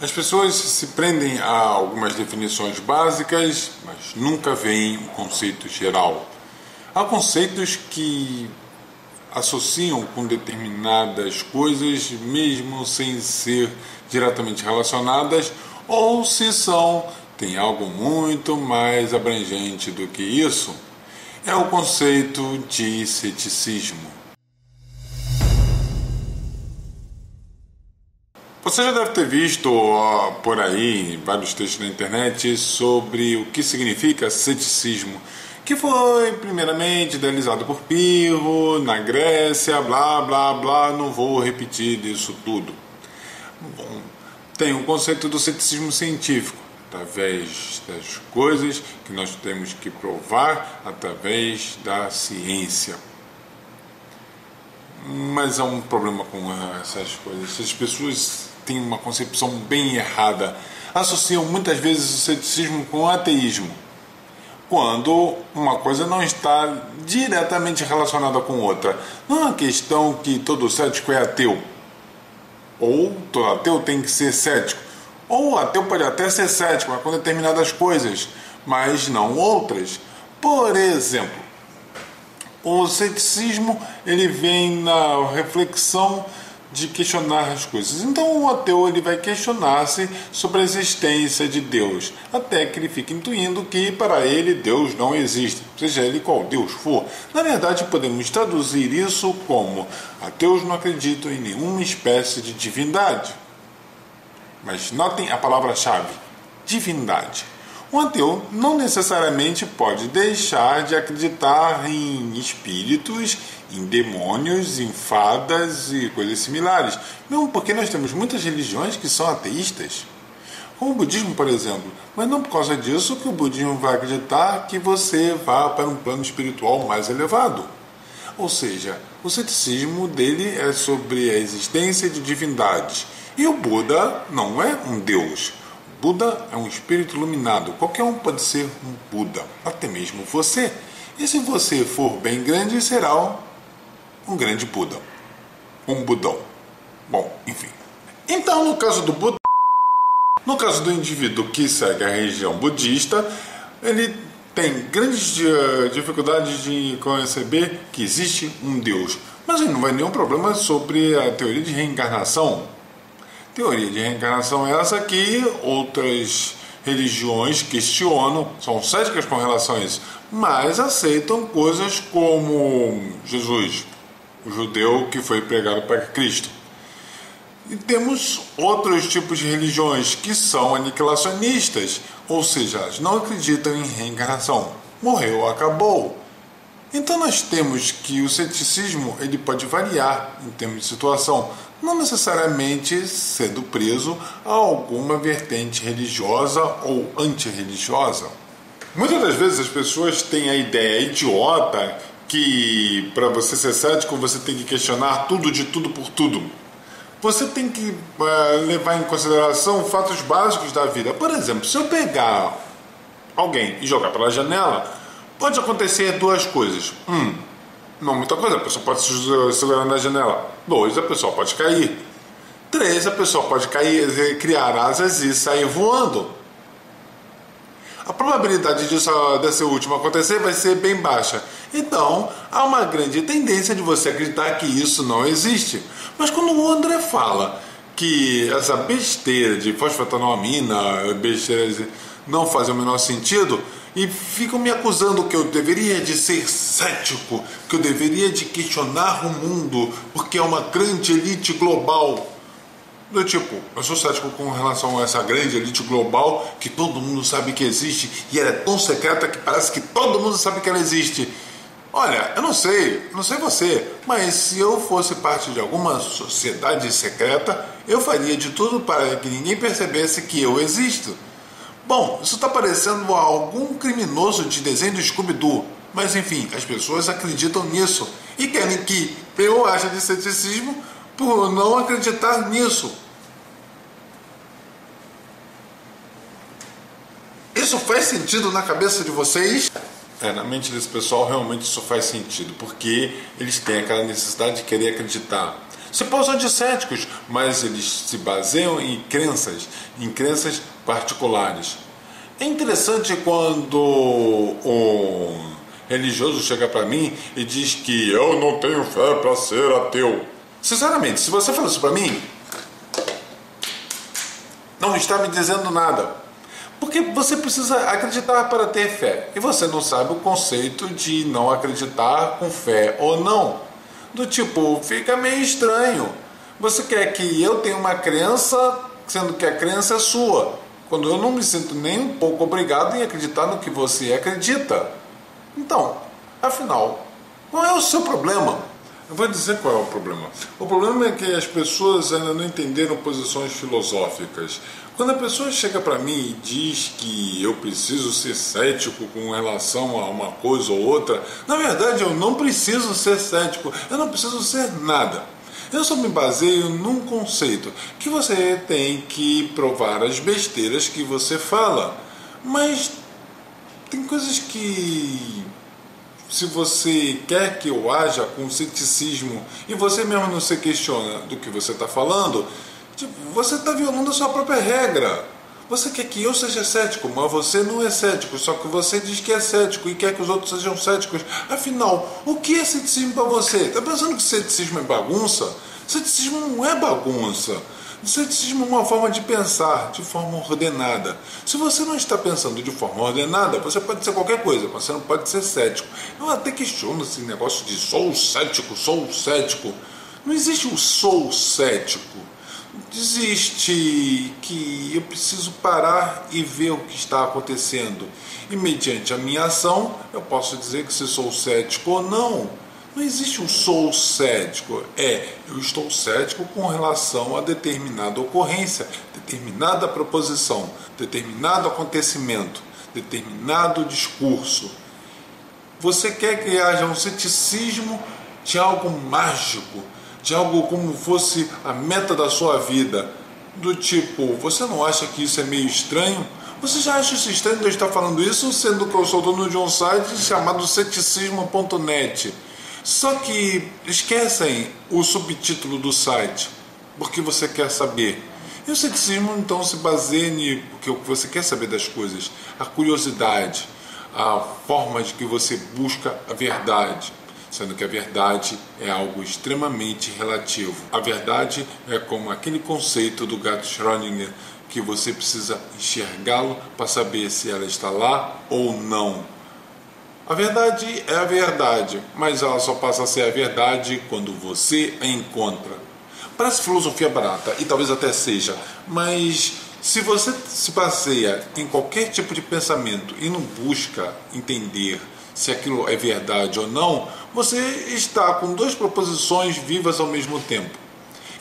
As pessoas se prendem a algumas definições básicas, mas nunca veem o conceito geral. Há conceitos que associam com determinadas coisas, mesmo sem ser diretamente relacionadas, ou se são, tem algo muito mais abrangente do que isso. É o conceito de ceticismo. Você já deve ter visto por aí vários textos na internet sobre o que significa ceticismo, que foi primeiramente idealizado por Pirro, na Grécia, blá blá blá, não vou repetir isso tudo. Bom, tem o conceito do ceticismo científico, através das coisas que nós temos que provar através da ciência. Mas há um problema com essas coisas. Essas pessoas têm uma concepção bem errada. Associam muitas vezes o ceticismo com o ateísmo, quando uma coisa não está diretamente relacionada com outra. Não é uma questão que todo cético é ateu, ou todo ateu tem que ser cético, ou o ateu pode até ser cético com determinadas coisas, mas não outras. Por exemplo, o ceticismo ele vem na reflexão de questionar as coisas. Então o ateu ele vai questionar-se sobre a existência de Deus, até que ele fica intuindo que para ele Deus não existe, seja ele qual Deus for. Na verdade, podemos traduzir isso como: ateus não acreditam em nenhuma espécie de divindade. Mas notem a palavra-chave: divindade. Um ateu não necessariamente pode deixar de acreditar em espíritos, em demônios, em fadas e coisas similares. Mesmo porque nós temos muitas religiões que são ateístas, como o budismo, por exemplo. Mas não por causa disso que o budismo vai acreditar que você vá para um plano espiritual mais elevado. Ou seja, o ceticismo dele é sobre a existência de divindades. E o Buda não é um deus. Buda é um espírito iluminado. Qualquer um pode ser um Buda, até mesmo você. E se você for bem grande, será um grande Buda. Um Budão. Bom, enfim. Então, no caso do Buda, no caso do indivíduo que segue a religião budista, ele tem grandes dificuldades de conceber que existe um Deus. Mas ele não vai nenhum problema sobre a teoria de reencarnação. Teoria de reencarnação é essa que outras religiões questionam, são céticas com relação a isso, mas aceitam coisas como Jesus, o judeu que foi pregado para Cristo. E temos outros tipos de religiões que são aniquilacionistas, ou seja, elas não acreditam em reencarnação. Morreu, acabou. Então nós temos que o ceticismo ele pode variar em termos de situação, não necessariamente sendo preso a alguma vertente religiosa ou antirreligiosa. Muitas das vezes as pessoas têm a ideia idiota que para você ser cético você tem que questionar tudo de tudo por tudo. Você tem que levar em consideração fatos básicos da vida. Por exemplo, se eu pegar alguém e jogar pela janela, pode acontecer duas coisas. Não muita coisa, a pessoa pode se segurar na janela. 2, a pessoa pode cair. 3, a pessoa pode cair, criar asas e sair voando. A probabilidade desse último acontecer vai ser bem baixa. Então, há uma grande tendência de você acreditar que isso não existe. Mas quando o André fala que essa besteira de fosfetanolamina, besteira não faz o menor sentido, e ficam me acusando que eu deveria de ser cético, que eu deveria de questionar o mundo, porque é uma grande elite global. Do tipo, eu sou cético com relação a essa grande elite global que todo mundo sabe que existe e ela é tão secreta que parece que todo mundo sabe que ela existe. Olha, eu não sei você, mas se eu fosse parte de alguma sociedade secreta, eu faria de tudo para que ninguém percebesse que eu existo. Bom, isso está parecendo a algum criminoso de desenho do Scooby-Doo, mas enfim, as pessoas acreditam nisso e querem que eu ache de ceticismo por não acreditar nisso. Isso faz sentido na cabeça de vocês? Na mente desse pessoal realmente isso faz sentido, porque eles têm aquela necessidade de querer acreditar. se posam de céticos, mas eles se baseiam em crenças particulares. É interessante quando o religioso chega para mim e diz que eu não tenho fé para ser ateu. Sinceramente, se você fala isso para mim, não está me dizendo nada. Porque você precisa acreditar para ter fé. E você não sabe o conceito de não acreditar com fé ou não. Do tipo, fica meio estranho. Você quer que eu tenha uma crença, sendo que a crença é sua. Quando eu não me sinto nem um pouco obrigado em acreditar no que você acredita. Então, afinal, qual é o seu problema? Eu vou dizer qual é o problema. O problema é que as pessoas ainda não entenderam posições filosóficas. Quando a pessoa chega para mim e diz que eu preciso ser cético com relação a uma coisa ou outra, na verdade eu não preciso ser cético, eu não preciso ser nada. Eu só me baseio num conceito, que você tem que provar as besteiras que você fala. Mas tem coisas que, se você quer que eu haja com ceticismo e você mesmo não se questiona do que você está falando, você está violando a sua própria regra. Você quer que eu seja cético, mas você não é cético, só que você diz que é cético e quer que os outros sejam céticos. Afinal, o que é ceticismo para você? Está pensando que ceticismo é bagunça? Ceticismo não é bagunça. Ceticismo é uma forma de pensar de forma ordenada. Se você não está pensando de forma ordenada, você pode ser qualquer coisa, mas você não pode ser cético. Eu até questiono esse negócio de sou cético, sou cético. Não existe o sou cético. Existe que eu preciso parar e ver o que está acontecendo. E mediante a minha ação, eu posso dizer que se sou cético ou não. Não existe um sou cético. Eu estou cético com relação a determinada ocorrência, determinada proposição, determinado acontecimento, determinado discurso. Você quer que haja um ceticismo de algo mágico, de algo como fosse a meta da sua vida. Do tipo, você não acha que isso é meio estranho? Você já acha isso estranho de eu estar falando isso, sendo que eu sou dono de um site chamado ceticismo.net? Só que esquecem o subtítulo do site, porque você quer saber. E o ceticismo então se baseia em porque você quer saber das coisas, a curiosidade, a forma de que você busca a verdade, sendo que a verdade é algo extremamente relativo. A verdade é como aquele conceito do gato Schrödinger, que você precisa enxergá-lo para saber se ela está lá ou não. A verdade é a verdade, mas ela só passa a ser a verdade quando você a encontra. Parece filosofia barata, e talvez até seja, mas se você se baseia em qualquer tipo de pensamento e não busca entender se aquilo é verdade ou não, você está com duas proposições vivas ao mesmo tempo.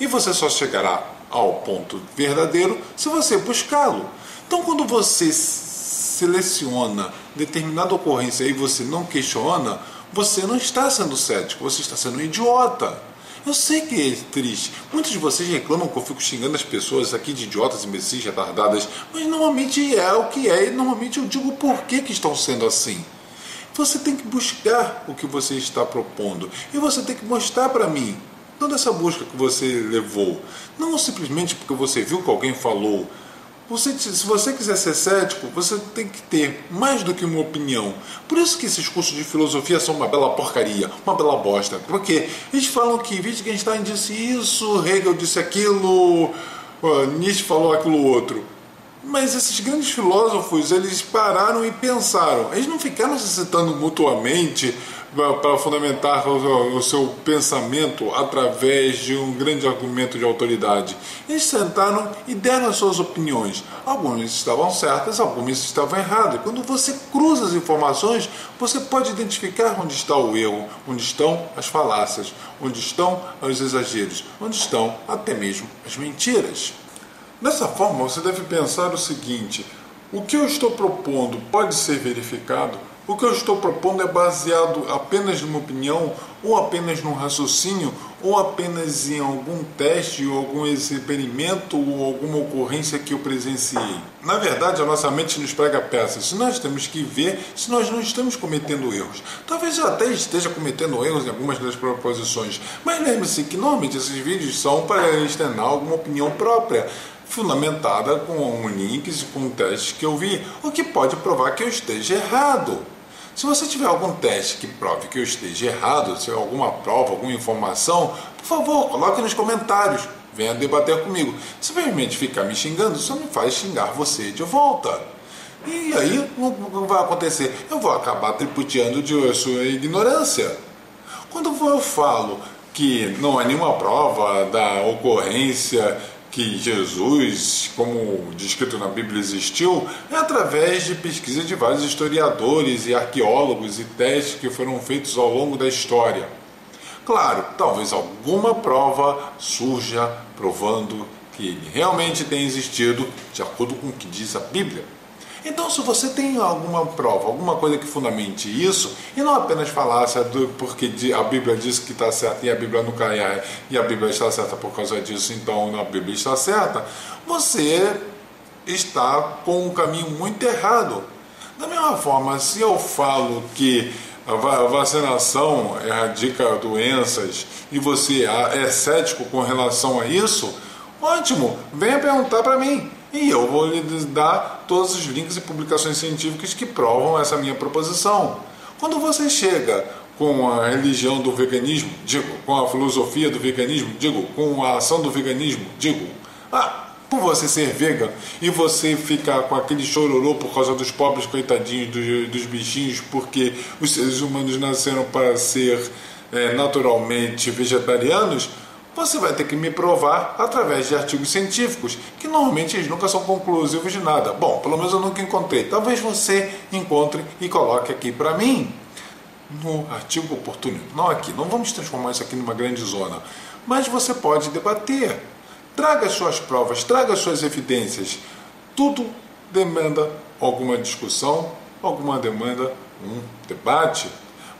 E você só chegará ao ponto verdadeiro se você buscá-lo. Então, quando você seleciona determinada ocorrência e você não questiona, você não está sendo cético, você está sendo um idiota. Eu sei que é triste. Muitos de vocês reclamam que eu fico xingando as pessoas aqui de idiotas, imbecis, retardadas, mas normalmente é o que é, e normalmente eu digo por que estão sendo assim. Você tem que buscar o que você está propondo, e você tem que mostrar para mim toda essa busca que você levou, não simplesmente porque você viu que alguém falou. Se você quiser ser cético, você tem que ter mais do que uma opinião. Por isso que esses cursos de filosofia são uma bela porcaria, uma bela bosta. Porque eles falam que Wittgenstein disse isso, Hegel disse aquilo, Nietzsche falou aquilo outro. Mas esses grandes filósofos, eles pararam e pensaram. Eles não ficaram se citando mutuamente para fundamentar o seu pensamento através de um grande argumento de autoridade. Eles sentaram e deram as suas opiniões. Algumas estavam certas, algumas estavam erradas. Quando você cruza as informações, você pode identificar onde está o erro, onde estão as falácias, onde estão os exageros, onde estão até mesmo as mentiras. Dessa forma, você deve pensar o seguinte: o que eu estou propondo pode ser verificado? O que eu estou propondo é baseado apenas numa opinião, ou apenas num raciocínio, ou apenas em algum teste, ou algum experimento, ou alguma ocorrência que eu presenciei? Na verdade, a nossa mente nos prega peças. Nós temos que ver se nós não estamos cometendo erros. Talvez eu até esteja cometendo erros em algumas das proposições, mas lembre-se que normalmente esses vídeos são para externar alguma opinião própria, fundamentada com links e com testes que eu vi, o que pode provar que eu esteja errado. Se você tiver algum teste que prove que eu esteja errado, se alguma prova, alguma informação, por favor, coloque nos comentários. Venha debater comigo. Simplesmente ficar me xingando só me faz xingar você de volta. E aí, o que vai acontecer? Eu vou acabar tripudiando de sua ignorância. Quando eu falo que não há nenhuma prova da ocorrência que Jesus, como descrito na Bíblia, existiu, é através de pesquisa de vários historiadores e arqueólogos e testes que foram feitos ao longo da história. Claro, talvez alguma prova surja provando que ele realmente tem existido, de acordo com o que diz a Bíblia. Então, se você tem alguma prova, alguma coisa que fundamente isso, e não apenas falasse porque a Bíblia diz que está certa e a Bíblia não cai, e a Bíblia está certa por causa disso, então a Bíblia está certa, você está com um caminho muito errado. Da mesma forma, se eu falo que a vacinação erradica doenças e você é cético com relação a isso, ótimo, venha perguntar para mim. E eu vou lhe dar todos os links e publicações científicas que provam essa minha proposição. Quando você chega com a religião do veganismo, com a filosofia do veganismo, com a ação do veganismo, por você ser vegan e você ficar com aquele chororô por causa dos pobres coitadinhos dos bichinhos, porque os seres humanos nasceram para ser naturalmente vegetarianos, você vai ter que me provar através de artigos científicos, que normalmente eles nunca são conclusivos de nada. Bom, pelo menos eu nunca encontrei. Talvez você encontre e coloque aqui para mim, no artigo oportuno. Não aqui, não vamos transformar isso aqui numa grande zona. Mas você pode debater. Traga as suas provas, traga as suas evidências. Tudo demanda alguma discussão, alguma demanda um debate.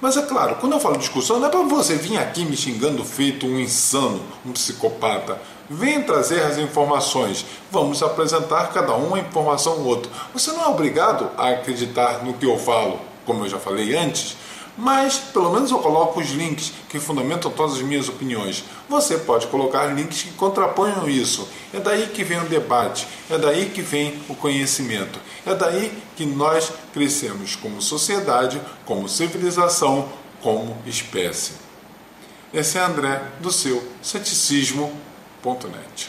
Mas é claro, quando eu falo discussão, não é para você vir aqui me xingando feito um insano, um psicopata. Venha trazer as informações. Vamos apresentar cada uma informação ou outra. Você não é obrigado a acreditar no que eu falo, como eu já falei antes, mas pelo menos eu coloco os links que fundamentam todas as minhas opiniões. Você pode colocar links que contraponham isso. É daí que vem o debate, é daí que vem o conhecimento, é daí que nós crescemos como sociedade, como civilização, como espécie. Esse é André, do seu ceticismo.net.